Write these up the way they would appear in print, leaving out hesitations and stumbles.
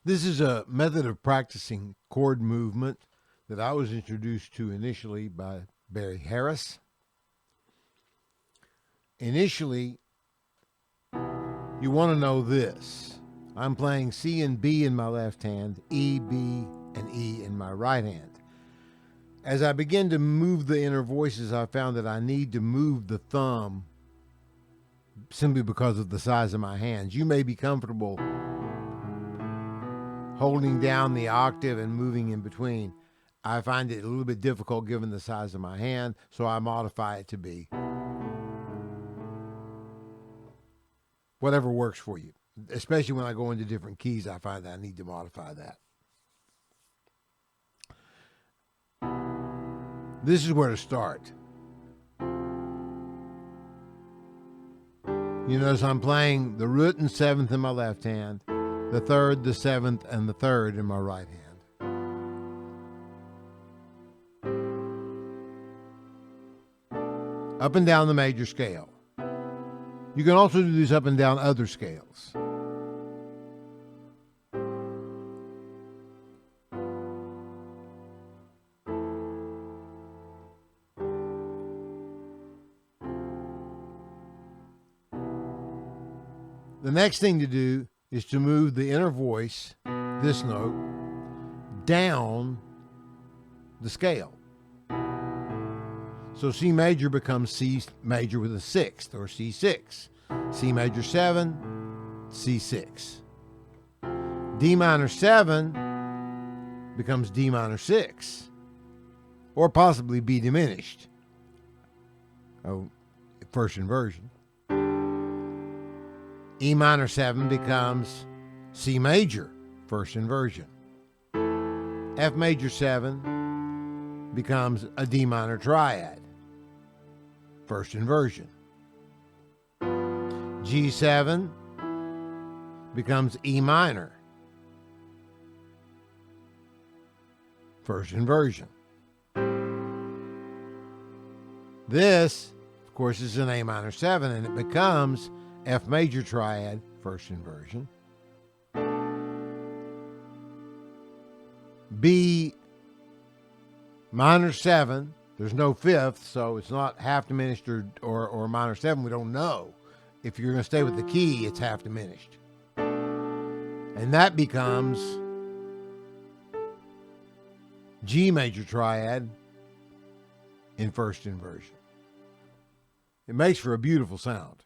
This is a method of practicing chord movement that I was introduced to initially by Barry Harris. Initially, you want to know this. I'm playing C and B in my left hand, E, B, and E in my right hand. As I begin to move the inner voices, I found that I need to move the thumb simply because of the size of my hands. You may be comfortable holding down the octave and moving in between. I find it a little bit difficult given the size of my hand, so I modify it to be whatever works for you. Especially when I go into different keys, I find that I need to modify that. This is where to start. You notice I'm playing the root and seventh in my left hand, the third, the seventh, and the third in my right hand. Up and down the major scale. You can also do these up and down other scales. The next thing to do is to move the inner voice, this note, down the scale. So C major becomes C major with a sixth, or C6. C major 7, C6. D minor 7 becomes D minor 6, or possibly B diminished. Oh, first inversion. E minor 7 becomes C major, first inversion. F major 7 becomes a D minor triad, first inversion. G7 becomes E minor, first inversion. This, of course, is an A minor 7, and it becomes F major triad, first inversion. B minor 7, there's no fifth, so it's not half diminished or minor 7. We don't know. If you're going to stay with the key, it's half diminished. And that becomes G major triad in first inversion. It makes for a beautiful sound.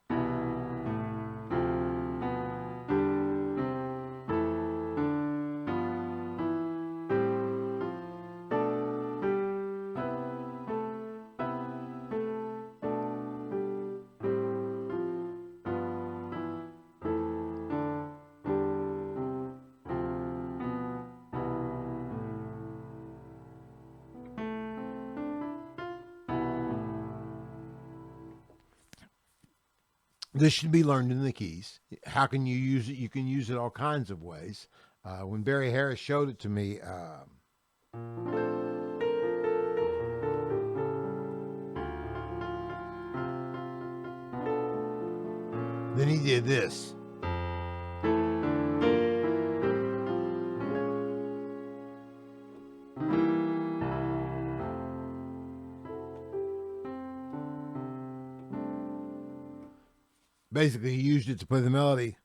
This should be learned in the keys. How can you use it? You can use it all kinds of ways. When Barry Harris showed it to me, then he did this. Basically, he used it to play the melody.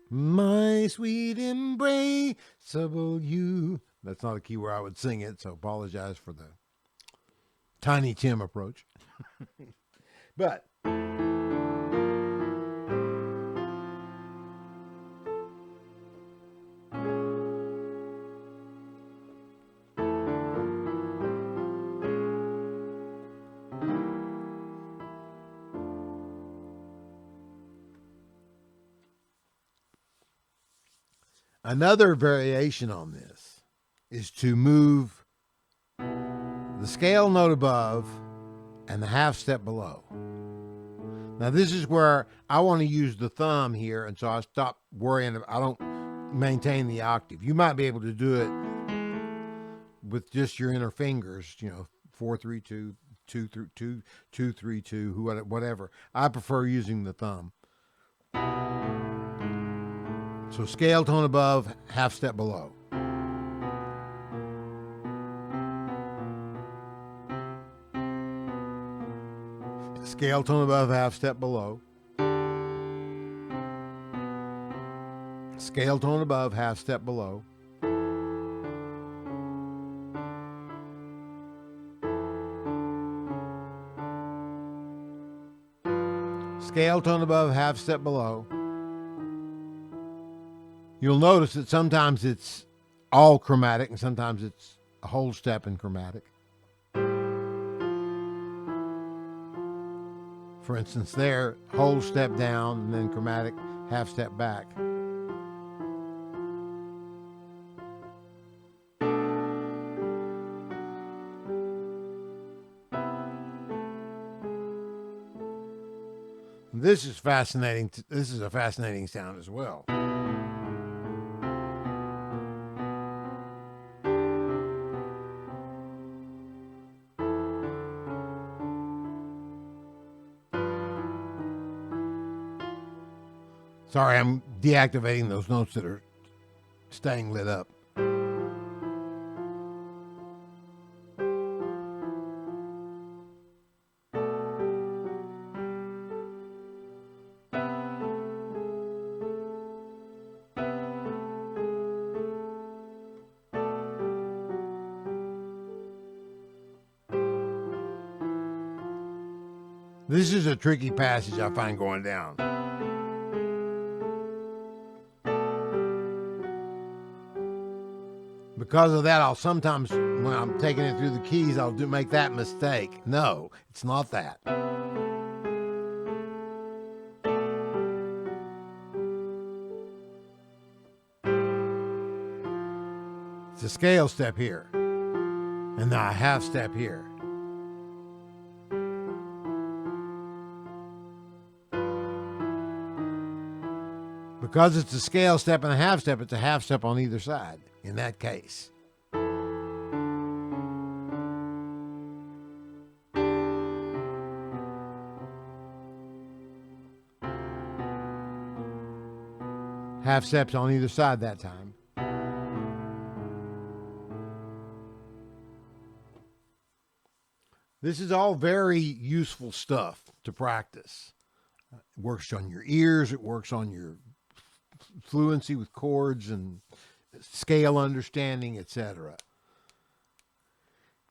My sweet embraceable you. That's not a key where I would sing it, so apologize for the Tiny Tim approach. But another variation on this is to move the scale note above and the half step below. Now this is where I want to use the thumb here, and so I stop worrying. I don't maintain the octave. You might be able to do it with just your inner fingers, 4-3-2, 2-3-2, 2-3-2, whatever. I prefer using the thumb. So scale tone above, half step below. Scale tone above, half step below. Scale tone above, half step below. Scale tone above, half step below. You'll notice that sometimes it's all chromatic and sometimes it's a whole step in chromatic. For instance, there, whole step down and then chromatic, half step back. This is fascinating. This is a fascinating sound as well. Sorry, I'm deactivating those notes that are staying lit up. This is a tricky passage I find going down. Because of that, I'll sometimes, when I'm taking it through the keys, I'll make that mistake. No, it's not that. It's a scale step here, and now a half step here. Because it's a scale step and a half step, it's a half step on either side in that case. Half steps on either side that time. This is all very useful stuff to practice. It works on your ears, it works on your fluency with chords and scale understanding, etc.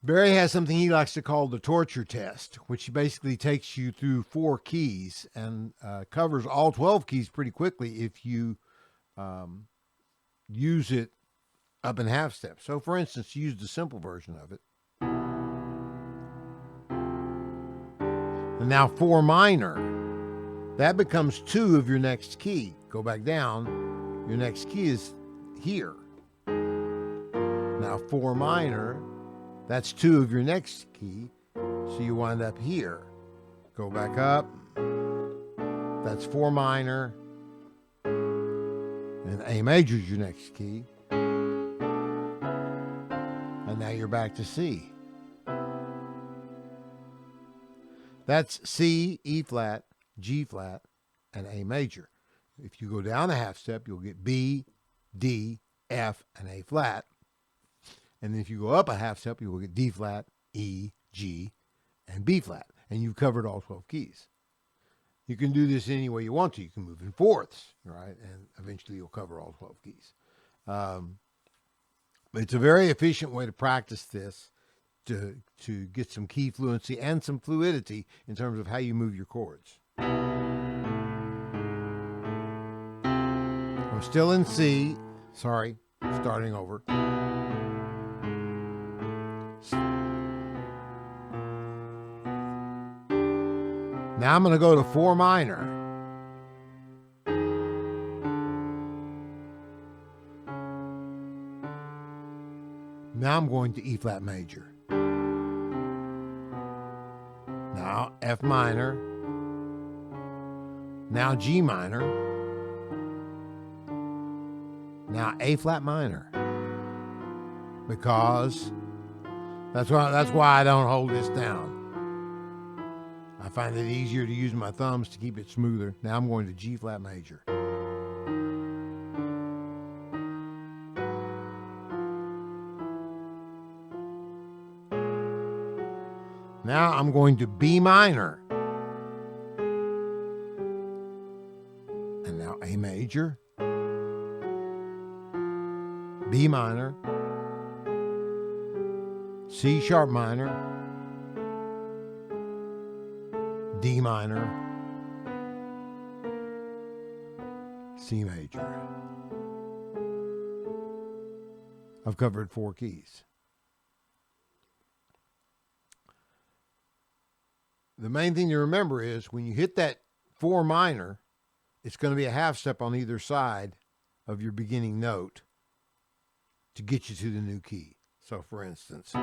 Barry has something he likes to call the torture test, which basically takes you through 4 keys and covers all 12 keys pretty quickly if you use it up in half steps. So for instance, use the simple version of it. And now 4 minor, that becomes 2 of your next key. Go back down, your next key is here. Now 4 minor, that's 2 of your next key, so you wind up here. Go back up, that's 4 minor, and A major is your next key. And now you're back to C. That's C, E flat, G flat, and A major. If you go down a half step, you'll get B, D, F, and A flat. And then if you go up a half step, you will get D flat, E, G, and B flat. And you've covered all 12 keys. You can do this any way you want to. You can move in fourths, right? And eventually you'll cover all 12 keys. But it's a very efficient way to practice this to get some key fluency and some fluidity in terms of how you move your chords. I'm still in C. Sorry, starting over. Now I'm going to go to 4 minor. Now I'm going to E flat major. Now F minor. Now G minor. Now A flat minor. Because that's why I don't hold this down. I find it easier to use my thumbs to keep it smoother. Now I'm going to G flat major. I'm going to B minor. And now A major, B minor, C sharp minor, D minor, C major. I've covered 4 keys. The main thing to remember is when you hit that 4 minor, it's going to be a half step on either side of your beginning note to get you to the new key. So for instance,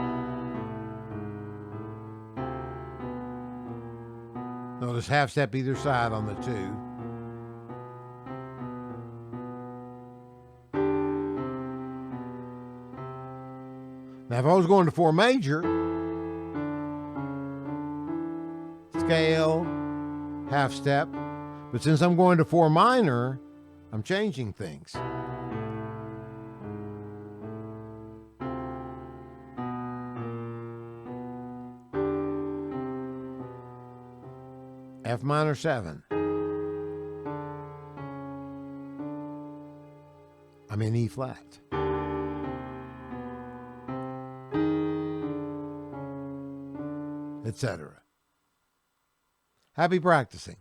notice half step either side on the 2. Now if I was going to 4 major, scale, half step, but since I'm going to 4 minor, I'm changing things. F minor 7. I'm in E flat. Etc. Happy practicing.